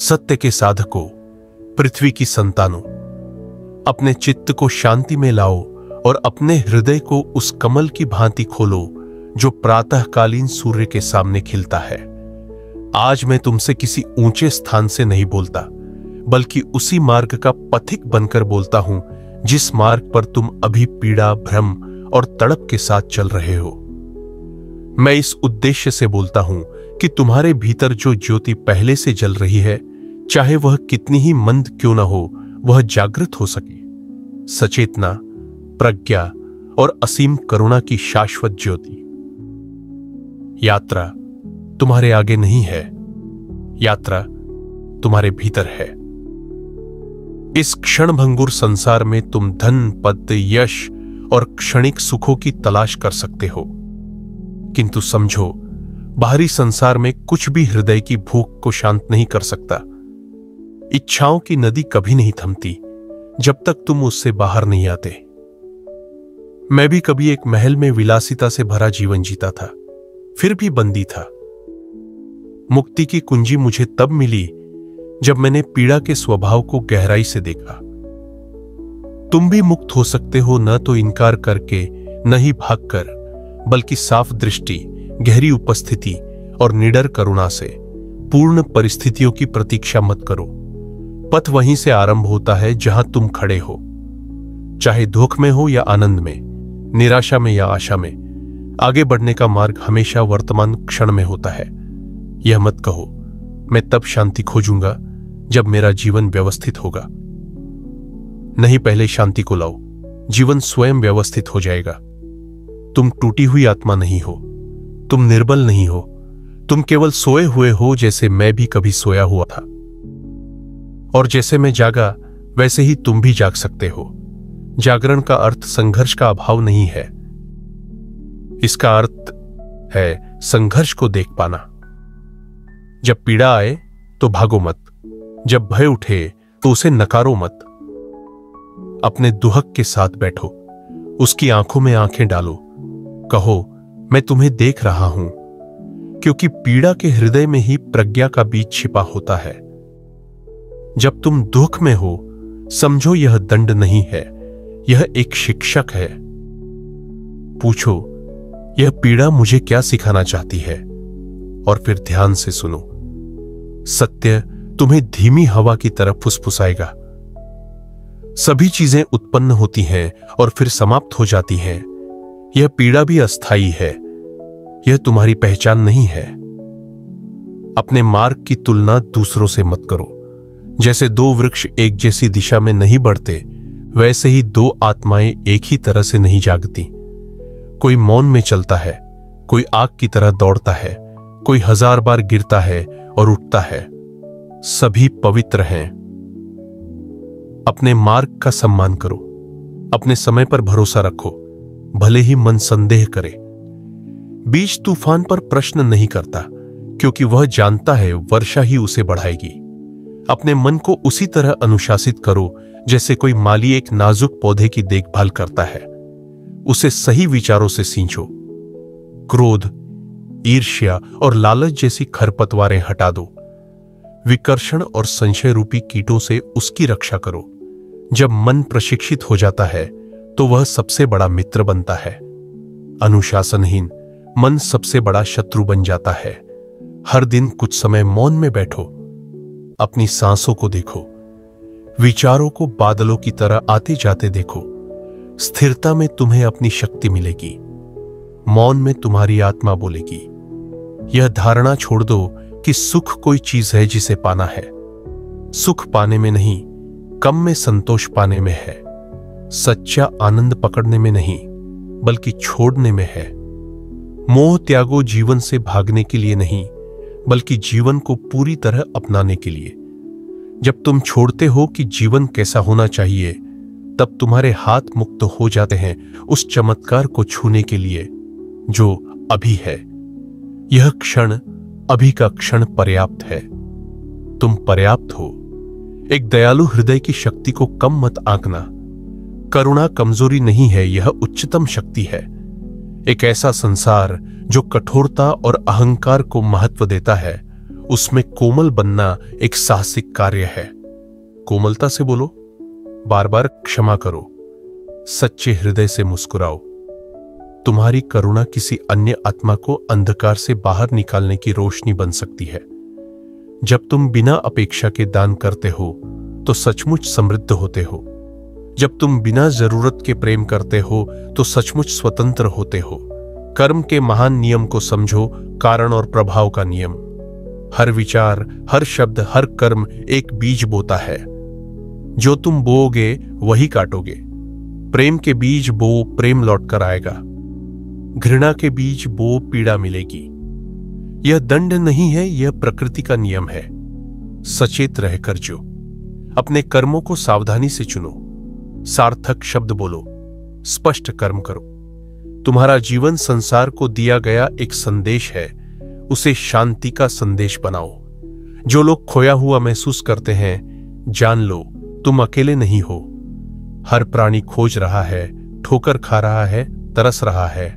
सत्य के साधकों, पृथ्वी की संतानों, अपने चित्त को शांति में लाओ और अपने हृदय को उस कमल की भांति खोलो जो प्रातःकालीन सूर्य के सामने खिलता है। आज मैं तुमसे किसी ऊंचे स्थान से नहीं बोलता, बल्कि उसी मार्ग का पथिक बनकर बोलता हूं जिस मार्ग पर तुम अभी पीड़ा, भ्रम और तड़प के साथ चल रहे हो। मैं इस उद्देश्य से बोलता हूं कि तुम्हारे भीतर जो ज्योति पहले से जल रही है, चाहे वह कितनी ही मंद क्यों न हो, वह जागृत हो सके। सचेतना, प्रज्ञा और असीम करुणा की शाश्वत ज्योति। यात्रा तुम्हारे आगे नहीं है, यात्रा तुम्हारे भीतर है। इस क्षणभंगुर संसार में तुम धन, पद, यश और क्षणिक सुखों की तलाश कर सकते हो, किंतु समझो, बाहरी संसार में कुछ भी हृदय की भूख को शांत नहीं कर सकता। इच्छाओं की नदी कभी नहीं थमती जब तक तुम उससे बाहर नहीं आते। मैं भी कभी एक महल में विलासिता से भरा जीवन जीता था, फिर भी बंदी था। मुक्ति की कुंजी मुझे तब मिली जब मैंने पीड़ा के स्वभाव को गहराई से देखा। तुम भी मुक्त हो सकते हो, न तो इनकार करके, न ही भागकर, बल्कि साफ दृष्टि, गहरी उपस्थिति और निडर करुणा से। पूर्ण परिस्थितियों की प्रतीक्षा मत करो। पथ वहीं से आरंभ होता है जहां तुम खड़े हो। चाहे दुख में हो या आनंद में, निराशा में या आशा में, आगे बढ़ने का मार्ग हमेशा वर्तमान क्षण में होता है। यह मत कहो, मैं तब शांति खोजूंगा जब मेरा जीवन व्यवस्थित होगा। नहीं, पहले शांति को लाओ, जीवन स्वयं व्यवस्थित हो जाएगा। तुम टूटी हुई आत्मा नहीं हो, तुम निर्बल नहीं हो, तुम केवल सोए हुए हो, जैसे मैं भी कभी सोया हुआ था। और जैसे मैं जागा, वैसे ही तुम भी जाग सकते हो। जागरण का अर्थ संघर्ष का अभाव नहीं है, इसका अर्थ है संघर्ष को देख पाना। जब पीड़ा आए तो भागो मत, जब भय उठे तो उसे नकारो मत। अपने दुहक के साथ बैठो, उसकी आंखों में आंखें डालो, कहो मैं तुम्हें देख रहा हूं, क्योंकि पीड़ा के हृदय में ही प्रज्ञा का बीज छिपा होता है। जब तुम दुख में हो, समझो यह दंड नहीं है, यह एक शिक्षक है। पूछो, यह पीड़ा मुझे क्या सिखाना चाहती है, और फिर ध्यान से सुनो। सत्य तुम्हें धीमी हवा की तरह फुसफुसाएगा। सभी चीजें उत्पन्न होती हैं और फिर समाप्त हो जाती हैं। यह पीड़ा भी अस्थायी है, यह तुम्हारी पहचान नहीं है। अपने मार्ग की तुलना दूसरों से मत करो। जैसे दो वृक्ष एक जैसी दिशा में नहीं बढ़ते, वैसे ही दो आत्माएं एक ही तरह से नहीं जागती। कोई मौन में चलता है, कोई आग की तरह दौड़ता है, कोई 1000 बार गिरता है और उठता है। सभी पवित्र हैं। अपने मार्ग का सम्मान करो, अपने समय पर भरोसा रखो, भले ही मन संदेह करे। बीज तूफान पर प्रश्न नहीं करता, क्योंकि वह जानता है वर्षा ही उसे बढ़ाएगी। अपने मन को उसी तरह अनुशासित करो जैसे कोई माली एक नाजुक पौधे की देखभाल करता है। उसे सही विचारों से सींचो। क्रोध, ईर्ष्या और लालच जैसी खरपतवारें हटा दो। विकर्षण और संशय रूपी कीटों से उसकी रक्षा करो। जब मन प्रशिक्षित हो जाता है तो वह सबसे बड़ा मित्र बनता है। अनुशासनहीन मन सबसे बड़ा शत्रु बन जाता है। हर दिन कुछ समय मौन में बैठो, अपनी सांसों को देखो, विचारों को बादलों की तरह आते जाते देखो। स्थिरता में तुम्हें अपनी शक्ति मिलेगी, मौन में तुम्हारी आत्मा बोलेगी। यह धारणा छोड़ दो कि सुख कोई चीज है जिसे पाना है। सुख पाने में नहीं, कम में संतोष पाने में है। सच्चा आनंद पकड़ने में नहीं, बल्कि छोड़ने में है। मोह त्यागो जीवन से भागने के लिए नहीं, बल्कि जीवन को पूरी तरह अपनाने के लिए। जब तुम छोड़ते हो कि जीवन कैसा होना चाहिए, तब तुम्हारे हाथ मुक्त हो जाते हैं उस चमत्कार को छूने के लिए जो अभी है। यह क्षण, अभी का क्षण पर्याप्त है। तुम पर्याप्त हो। एक दयालु हृदय की शक्ति को कम मत आंकना। करुणा कमजोरी नहीं है, यह उच्चतम शक्ति है। एक ऐसा संसार जो कठोरता और अहंकार को महत्व देता है, उसमें कोमल बनना एक साहसिक कार्य है। कोमलता से बोलो, बार बार क्षमा करो, सच्चे हृदय से मुस्कुराओ। तुम्हारी करुणा किसी अन्य आत्मा को अंधकार से बाहर निकालने की रोशनी बन सकती है। जब तुम बिना अपेक्षा के दान करते हो तो सचमुच समृद्ध होते हो। जब तुम बिना जरूरत के प्रेम करते हो तो सचमुच स्वतंत्र होते हो। कर्म के महान नियम को समझो, कारण और प्रभाव का नियम। हर विचार, हर शब्द, हर कर्म एक बीज बोता है। जो तुम बोओगे वही काटोगे। प्रेम के बीज बो, प्रेम लौट कर आएगा। घृणा के बीज बो, पीड़ा मिलेगी। यह दंड नहीं है, यह प्रकृति का नियम है। सचेत रहकर जो अपने कर्मों को सावधानी से चुनो, सार्थक शब्द बोलो, स्पष्ट कर्म करो। तुम्हारा जीवन संसार को दिया गया एक संदेश है, उसे शांति का संदेश बनाओ। जो लोग खोया हुआ महसूस करते हैं, जान लो तुम अकेले नहीं हो। हर प्राणी खोज रहा है, ठोकर खा रहा है, तरस रहा है।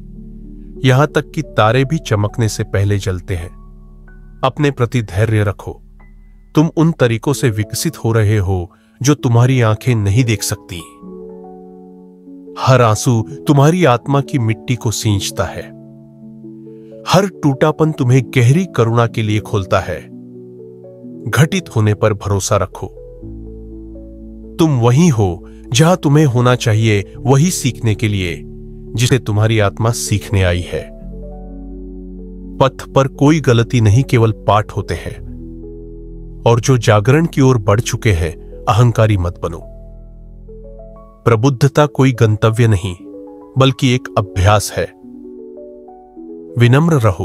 यहां तक कि तारे भी चमकने से पहले जलते हैं। अपने प्रति धैर्य रखो। तुम उन तरीकों से विकसित हो रहे हो जो तुम्हारी आंखें नहीं देख सकती। हर आंसू तुम्हारी आत्मा की मिट्टी को सींचता है। हर टूटापन तुम्हें गहरी करुणा के लिए खोलता है। घटित होने पर भरोसा रखो। तुम वही हो जहां तुम्हें होना चाहिए, वही सीखने के लिए जिसे तुम्हारी आत्मा सीखने आई है। पथ पर कोई गलती नहीं, केवल पाठ होते हैं। और जो जागरण की ओर बढ़ चुके हैं, अहंकारी मत बनो। प्रबुद्धता कोई गंतव्य नहीं, बल्कि एक अभ्यास है। विनम्र रहो।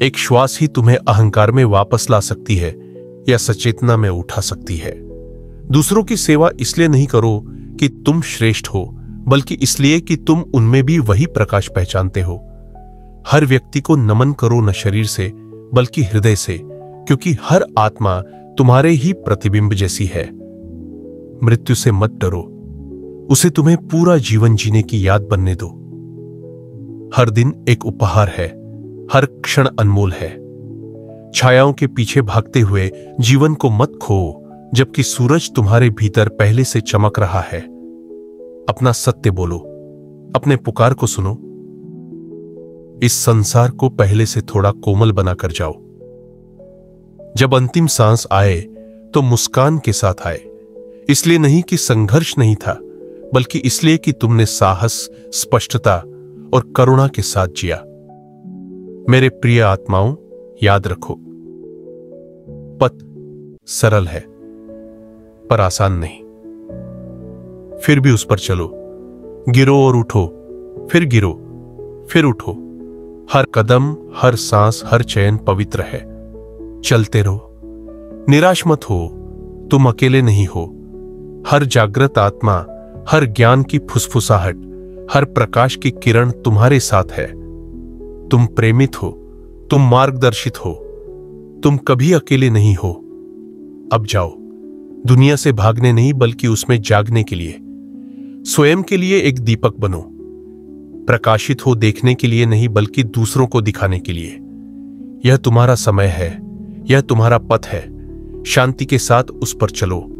एक श्वास ही तुम्हें अहंकार में वापस ला सकती है या सचेतना में उठा सकती है। दूसरों की सेवा इसलिए नहीं करो कि तुम श्रेष्ठ हो, बल्कि इसलिए कि तुम उनमें भी वही प्रकाश पहचानते हो। हर व्यक्ति को नमन करो, न शरीर से बल्कि हृदय से, क्योंकि हर आत्मा तुम्हारे ही प्रतिबिंब जैसी है। मृत्यु से मत डरो, उसे तुम्हें पूरा जीवन जीने की याद बनने दो। हर दिन एक उपहार है, हर क्षण अनमोल है। छायाओं के पीछे भागते हुए जीवन को मत खो, जबकि सूरज तुम्हारे भीतर पहले से चमक रहा है। अपना सत्य बोलो, अपने पुकार को सुनो। इस संसार को पहले से थोड़ा कोमल बनाकर जाओ। जब अंतिम सांस आए तो मुस्कान के साथ आए। इसलिए नहीं कि संघर्ष नहीं था, बल्कि इसलिए कि तुमने साहस, स्पष्टता और करुणा के साथ जिया। मेरे प्रिय आत्माओं, याद रखो, पथ सरल है पर आसान नहीं। फिर भी उस पर चलो। गिरो और उठो, फिर गिरो, फिर उठो। हर कदम, हर सांस, हर चयन पवित्र है। चलते रहो, निराश मत हो, तुम अकेले नहीं हो। हर जागृत आत्मा, हर ज्ञान की फुसफुसाहट, हर प्रकाश की किरण तुम्हारे साथ है। तुम प्रेमित हो, तुम मार्गदर्शित हो, तुम कभी अकेले नहीं हो। अब जाओ, दुनिया से भागने नहीं बल्कि उसमें जागने के लिए। स्वयं के लिए एक दीपक बनो। प्रकाशित हो देखने के लिए नहीं बल्कि दूसरों को दिखाने के लिए। यह तुम्हारा समय है, यह तुम्हारा पथ है। शांति के साथ उस पर चलो।